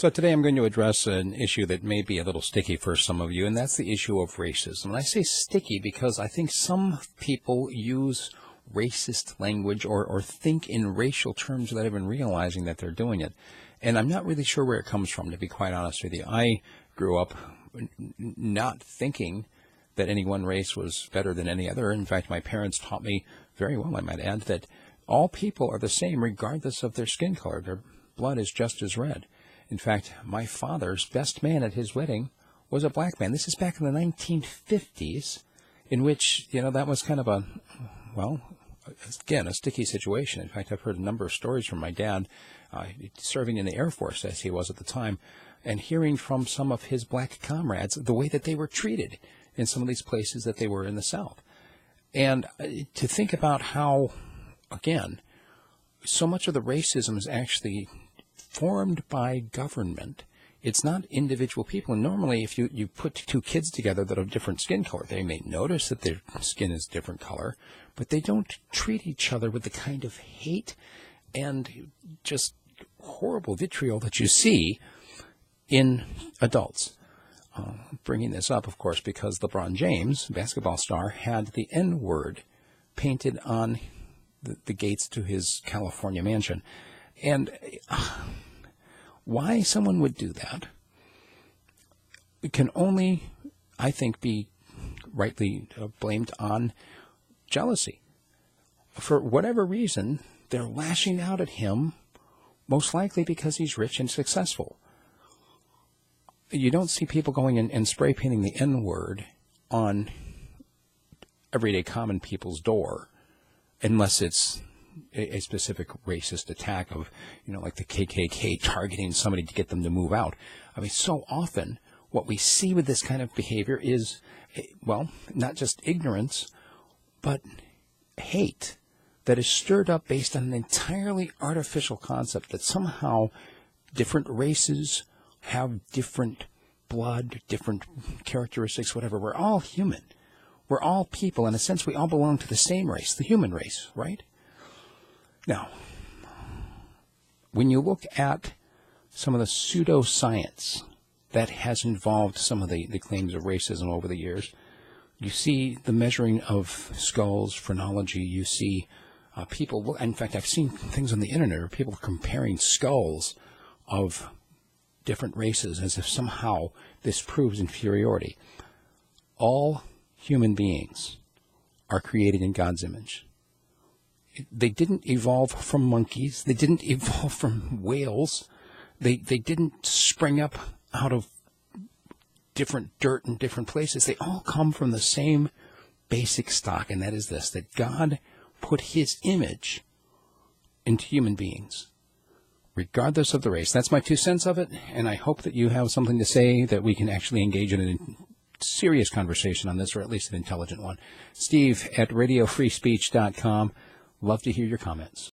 So today I'm going to address an issue that may be a little sticky for some of you, and that's the issue of racism. And I say sticky because I think some people use racist language or think in racial terms without even realizing that they're doing it. And I'm not really sure where it comes from, to be quite honest with you. I grew up not thinking that any one race was better than any other. In fact, my parents taught me very well, I might add, that all people are the same regardless of their skin color. Their blood is just as red. In fact, my father's best man at his wedding was a black man. This is back in the 1950s, in which, that was kind of a sticky situation. In fact, I've heard a number of stories from my dad, serving in the Air Force as he was at the time, and hearing from some of his black comrades the way that they were treated in some of these places that they were in the South. And to think about how, again, so much of the racism is actually formed by government. It's not individual people. And normally, if you put two kids together that have different skin color, they may notice that their skin is different color, but they don't treat each other with the kind of hate and just horrible vitriol that you see in adults. Bringing this up, of course, because LeBron James, basketball star, had the N-word painted on the gates to his California mansion. And why someone would do that can only, I think, be rightly blamed on jealousy. For whatever reason, they're lashing out at him, most likely because he's rich and successful. You don't see people going and spray painting the N-word on everyday common people's door unless it's a specific racist attack of, like the KKK targeting somebody to get them to move out. I mean, so often what we see with this kind of behavior is, not just ignorance, but hate that is stirred up based on an entirely artificial concept that somehow different races have different blood, different characteristics, whatever. We're all human. We're all people. In a sense, we all belong to the same race, the human race, right? Now, when you look at some of the pseudoscience that has involved some of the claims of racism over the years, you see the measuring of skulls, phrenology, you see people, in fact, I've seen things on the internet where people comparing skulls of different races as if somehow this proves inferiority. All human beings are created in God's image. They didn't evolve from monkeys. They didn't evolve from whales. They didn't spring up out of different dirt in different places. They all come from the same basic stock, and that is this, that God put his image into human beings, regardless of the race. That's my 2 cents of it, and I hope that you have something to say that we can actually engage in a serious conversation on this, or at least an intelligent one. Steve at radiofreespeech.com. Love to hear your comments.